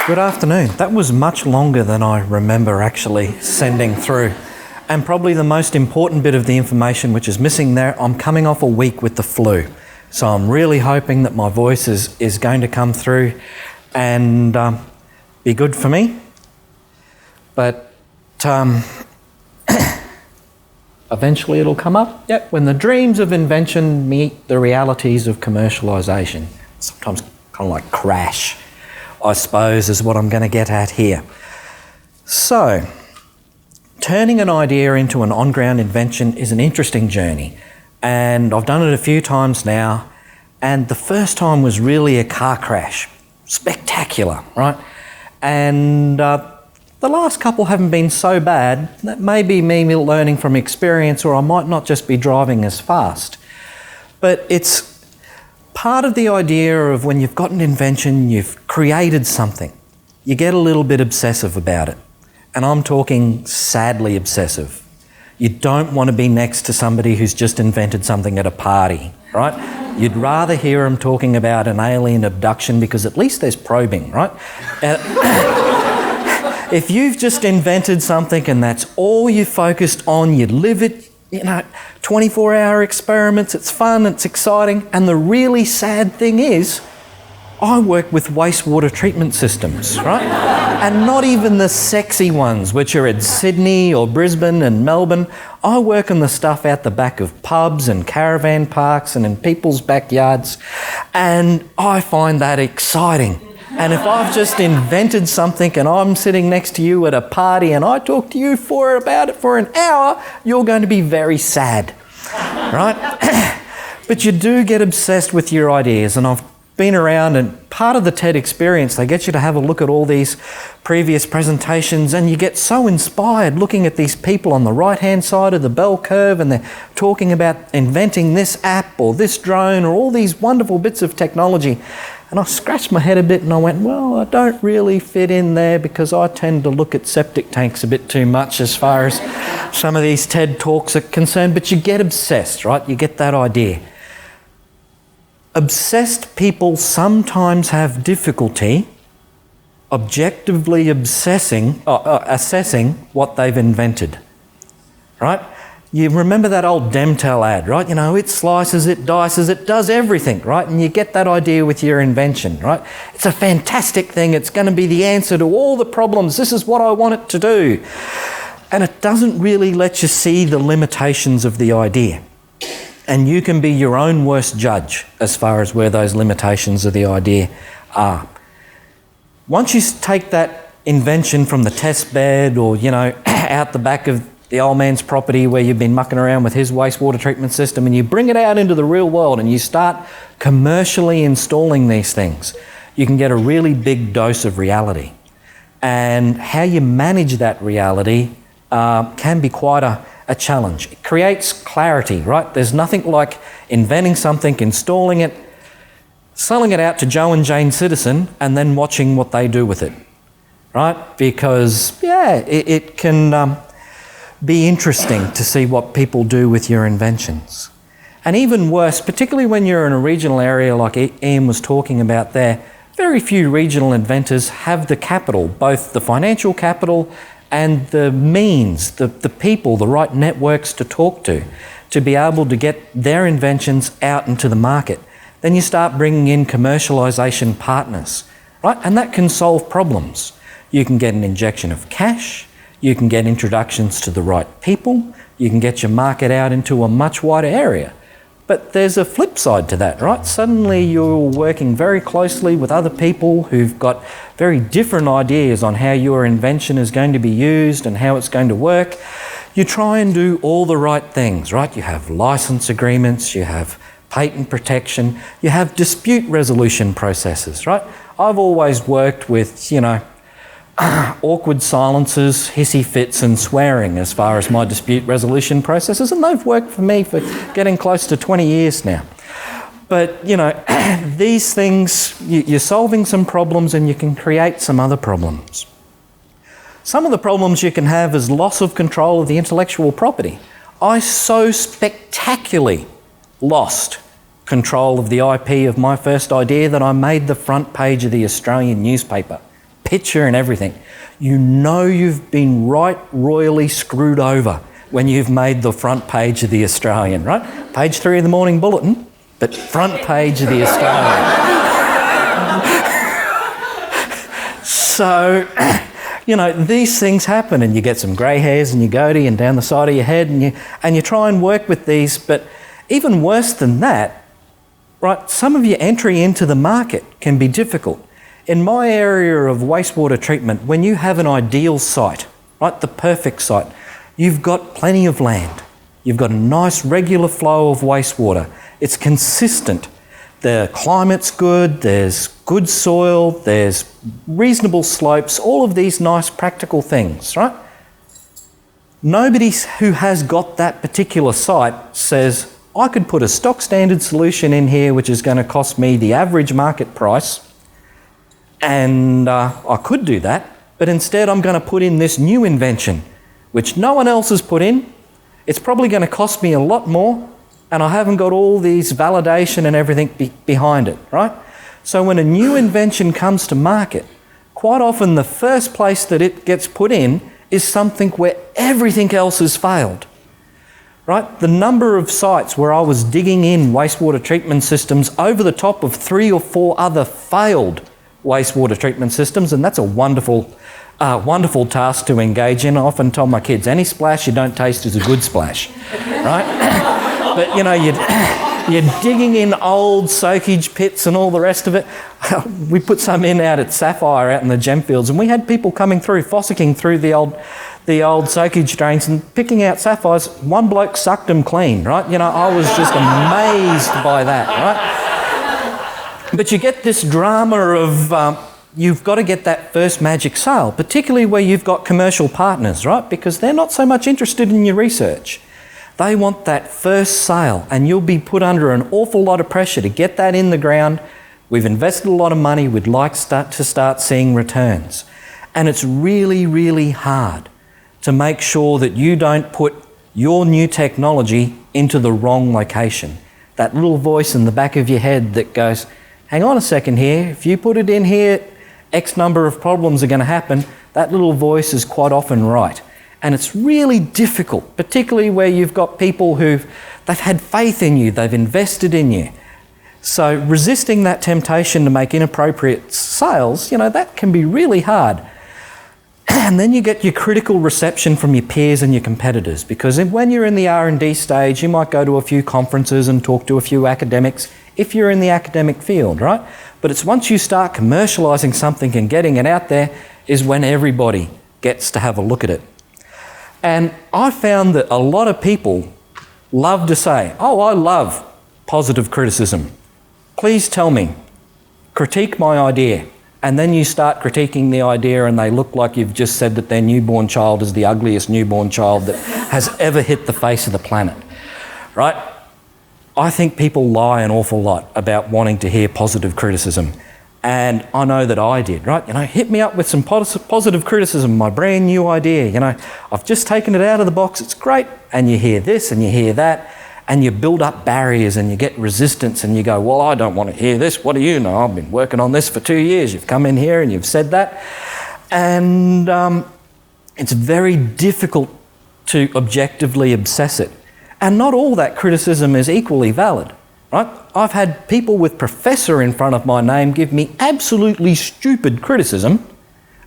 Good afternoon. That was much longer than I remember actually sending through. And probably the most important bit of the information which is missing there, I'm coming off a week with the flu. So I'm really hoping that my voice is going to come through and be good for me. But eventually it'll come up. Yep. When the dreams of invention meet the realities of commercialisation. Sometimes kind of like crash, I suppose, is what I'm going to get at here. So, turning an idea into an on-ground invention is an interesting journey, and I've done it a few times now, and the first time was really a car crash. Spectacular, right? And the last couple haven't been so bad. That may be me learning from experience, or I might not just be driving as fast. But it's part of the idea of when you've got an invention, you've created something, you get a little bit obsessive about it. And I'm talking sadly obsessive. You don't want to be next to somebody who's just invented something at a party, right? You'd rather hear them talking about an alien abduction because at least there's probing, right? If you've just invented something and that's all you focused on, you live it, 24-hour experiments, it's fun, it's exciting, and the really sad thing is, I work with wastewater treatment systems, right? And not even the sexy ones, which are at Sydney or Brisbane and Melbourne. I work on the stuff out the back of pubs and caravan parks and in people's backyards, and I find that exciting. And if I've just invented something and I'm sitting next to you at a party and I talk to you about it for an hour, you're going to be very sad, right? But you do get obsessed with your ideas, and I've been around, and part of the TED experience, they get you to have a look at all these previous presentations, and you get so inspired looking at these people on the right-hand side of the bell curve, and they're talking about inventing this app or this drone or all these wonderful bits of technology. And I scratched my head a bit and I went, well, I don't really fit in there because I tend to look at septic tanks a bit too much as far as some of these TED talks are concerned. But you get obsessed, right? You get that idea. Obsessed people sometimes have difficulty objectively assessing what they've invented, right? You remember that old Demtel ad, right? It slices, it dices, it does everything, right? And you get that idea with your invention, right? It's a fantastic thing. It's going to be the answer to all the problems. This is what I want it to do. And it doesn't really let you see the limitations of the idea. And you can be your own worst judge as far as where those limitations of the idea are. Once you take that invention from the test bed or, out the back of the old man's property where you've been mucking around with his wastewater treatment system, and you bring it out into the real world and you start commercially installing these things, you can get a really big dose of reality. And how you manage that reality can be quite a challenge. It creates clarity, right? There's nothing like inventing something, installing it, selling it out to Joe and Jane Citizen, and then watching what they do with it, right? Because, it can be interesting to see what people do with your inventions. And even worse, particularly when you're in a regional area like Ian was talking about there, very few regional inventors have the capital, both the financial capital and the means, the people, the right networks to talk to be able to get their inventions out into the market. Then you start bringing in commercialisation partners, right? And that can solve problems. You can get an injection of cash, you can get introductions to the right people, you can get your market out into a much wider area. But there's a flip side to that, right? Suddenly you're working very closely with other people who've got very different ideas on how your invention is going to be used and how it's going to work. You try and do all the right things, right? You have license agreements, you have patent protection, you have dispute resolution processes, right? I've always worked with, awkward silences, hissy fits and swearing as far as my dispute resolution processes, and they've worked for me for getting close to 20 years now. But, these things, you're solving some problems and you can create some other problems. Some of the problems you can have is loss of control of the intellectual property. I so spectacularly lost control of the IP of my first idea that I made the front page of the Australian newspaper. picture and everything. You know you've been right royally screwed over when you've made the front page of the Australian, right? Page 3 of the Morning Bulletin, but front page of the Australian. So, you know, these things happen, and you get some grey hairs in your goatee and down the side of your head, and you try and work with these. But even worse than that, right, some of your entry into the market can be difficult. In my area of wastewater treatment, when you have an ideal site, right, the perfect site, you've got plenty of land. You've got a nice regular flow of wastewater. It's consistent. The climate's good, there's good soil, there's reasonable slopes, all of these nice practical things, right? Nobody who has got that particular site says, I could put a stock standard solution in here which is going to cost me the average market price, and I could do that, but instead I'm going to put in this new invention which no one else has put in. It's probably going to cost me a lot more, and I haven't got all these validation and everything behind it, right? So when a new invention comes to market, quite often the first place that it gets put in is something where everything else has failed, right? The number of sites where I was digging in wastewater treatment systems over the top of 3 or 4 other failed wastewater treatment systems, and that's a wonderful task to engage in. I often tell my kids, any splash you don't taste is a good splash, right? But, you know, you're digging in old soakage pits and all the rest of it. We put some in out at Sapphire out in the gem fields, and we had people coming through, fossicking through the old soakage drains and picking out sapphires. One bloke sucked them clean, right? You know, I was just amazed by that, right? But you get this drama of you've got to get that first magic sale, particularly where you've got commercial partners, right? Because they're not so much interested in your research. They want that first sale, and you'll be put under an awful lot of pressure to get that in the ground. We've invested a lot of money, we'd like to start seeing returns. And it's really, really hard to make sure that you don't put your new technology into the wrong location. That little voice in the back of your head that goes, hang on a second here, if you put it in here, X number of problems are going to happen. That little voice is quite often right. And it's really difficult, particularly where you've got people they've had faith in you, they've invested in you. So resisting that temptation to make inappropriate sales, you know, that can be really hard. And then you get your critical reception from your peers and your competitors, because when you're in the R&D stage, you might go to a few conferences and talk to a few academics if you're in the academic field, right? But it's once you start commercialising something and getting it out there is when everybody gets to have a look at it. And I found that a lot of people love to say, oh, I love positive criticism. Please tell me, critique my idea. And then you start critiquing the idea and they look like you've just said that their newborn child is the ugliest newborn child that has ever hit the face of the planet, right? I think people lie an awful lot about wanting to hear positive criticism. And I know that I did, right? You know, hit me up with some positive criticism, my brand new idea. You know, I've just taken it out of the box, it's great. And you hear this and you hear that, and you build up barriers and you get resistance and you go, well, I don't want to hear this. What do you know? I've been working on this for 2 years. You've come in here and you've said that. And it's very difficult to objectively assess it. And not all that criticism is equally valid. Right? I've had people with professor in front of my name give me absolutely stupid criticism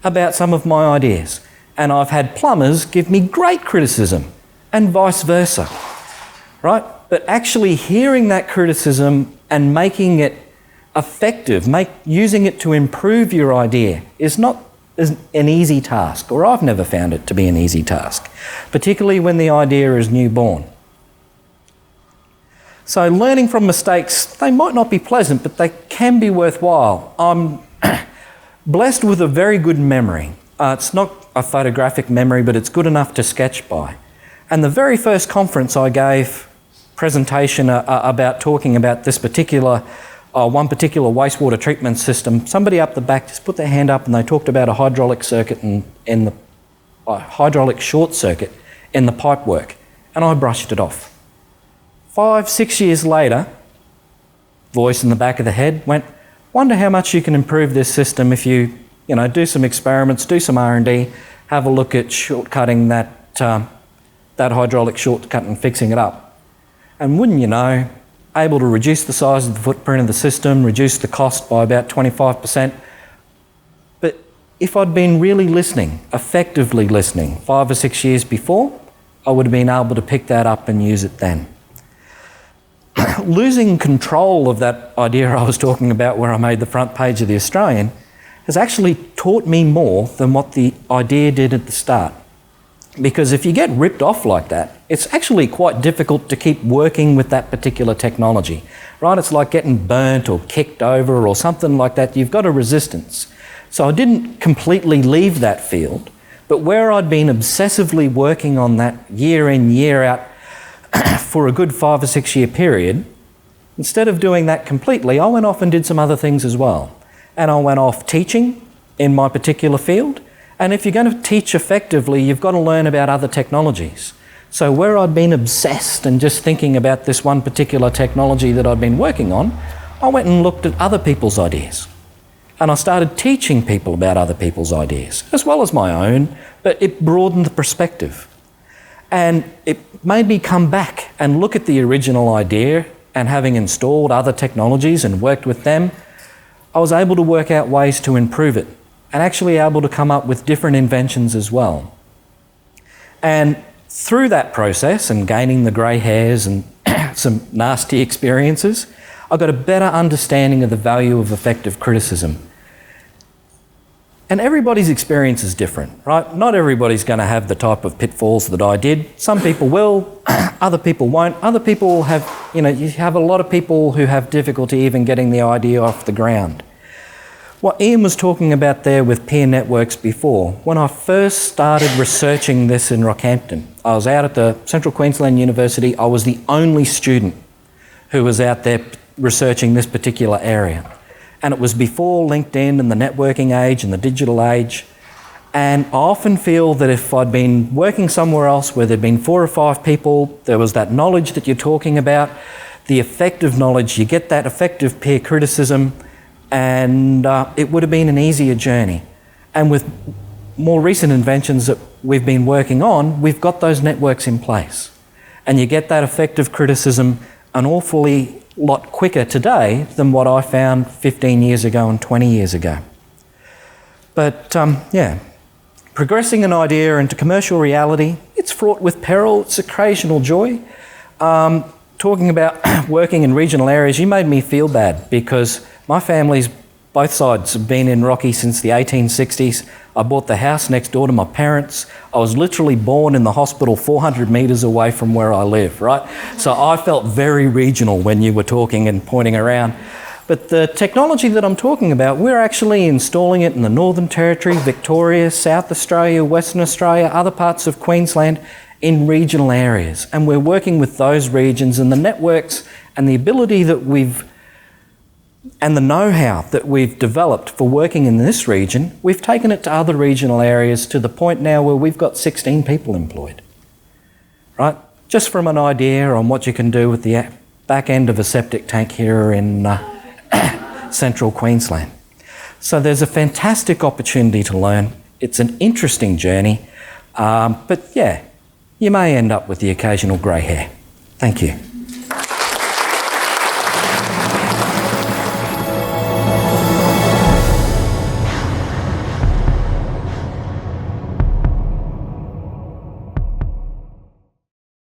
about some of my ideas. And I've had plumbers give me great criticism, and vice versa. Right? But actually hearing that criticism and making it effective, using it to improve your idea is not an easy task, or I've never found it to be an easy task, particularly when the idea is newborn. So learning from mistakes, they might not be pleasant, but they can be worthwhile. I'm blessed with a very good memory. It's not a photographic memory, but it's good enough to sketch by. And the very first conference I gave presentation about talking about this one particular wastewater treatment system, somebody up the back just put their hand up and they talked about a hydraulic circuit in the hydraulic short circuit in the pipework, and I brushed it off. 5-6 years later, voice in the back of the head went, wonder how much you can improve this system if you do some experiments, do some R&D, have a look at shortcutting that hydraulic shortcut and fixing it up. And wouldn't you know, able to reduce the size of the footprint of the system, reduce the cost by about 25%. But if I'd been really listening, effectively listening, 5 or 6 years before, I would have been able to pick that up and use it then. Losing control of that idea I was talking about where I made the front page of the Australian has actually taught me more than what the idea did at the start. Because if you get ripped off like that, it's actually quite difficult to keep working with that particular technology, right? It's like getting burnt or kicked over or something like that. You've got a resistance. So I didn't completely leave that field, but where I'd been obsessively working on that year in, year out for a good 5 or 6 year period, instead of doing that completely, I went off and did some other things as well. And I went off teaching in my particular field. And if you're going to teach effectively, you've got to learn about other technologies. So where I'd been obsessed and just thinking about this one particular technology that I'd been working on, I went and looked at other people's ideas. And I started teaching people about other people's ideas, as well as my own, but it broadened the perspective. And it made me come back and look at the original idea, and having installed other technologies and worked with them, I was able to work out ways to improve it, and actually able to come up with different inventions as well. And through that process and gaining the grey hairs and some nasty experiences, I got a better understanding of the value of effective criticism. And everybody's experience is different, right? Not everybody's going to have the type of pitfalls that I did. Some people will, other people won't. Other people will have, you have a lot of people who have difficulty even getting the idea off the ground. What Ian was talking about there with peer networks before, when I first started researching this in Rockhampton, I was out at the Central Queensland University. I was the only student who was out there researching this particular area. And it was before LinkedIn and the networking age and the digital age. And I often feel that if I'd been working somewhere else where there'd been 4 or 5 people, there was that knowledge that you're talking about, the effective knowledge, you get that effective peer criticism, and it would have been an easier journey. And with more recent inventions that we've been working on, we've got those networks in place. And you get that effective criticism an awfully lot quicker today than what I found 15 years ago and 20 years ago. But progressing an idea into commercial reality, it's fraught with peril, it's occasional joy. Talking about working in regional areas, you made me feel bad because my family's, both sides, have been in Rocky since the 1860s. I bought the house next door to my parents. I was literally born in the hospital 400 metres away from where I live, right? So I felt very regional when you were talking and pointing around. But the technology that I'm talking about, we're actually installing it in the Northern Territory, Victoria, South Australia, Western Australia, other parts of Queensland, in regional areas. And we're working with those regions, and the networks and the ability that and the know-how that we've developed for working in this region, we've taken it to other regional areas to the point now where we've got 16 people employed, right? Just from an idea on what you can do with the back end of a septic tank here in central Queensland. So there's a fantastic opportunity to learn. It's an interesting journey, but yeah, you may end up with the occasional grey hair. Thank you.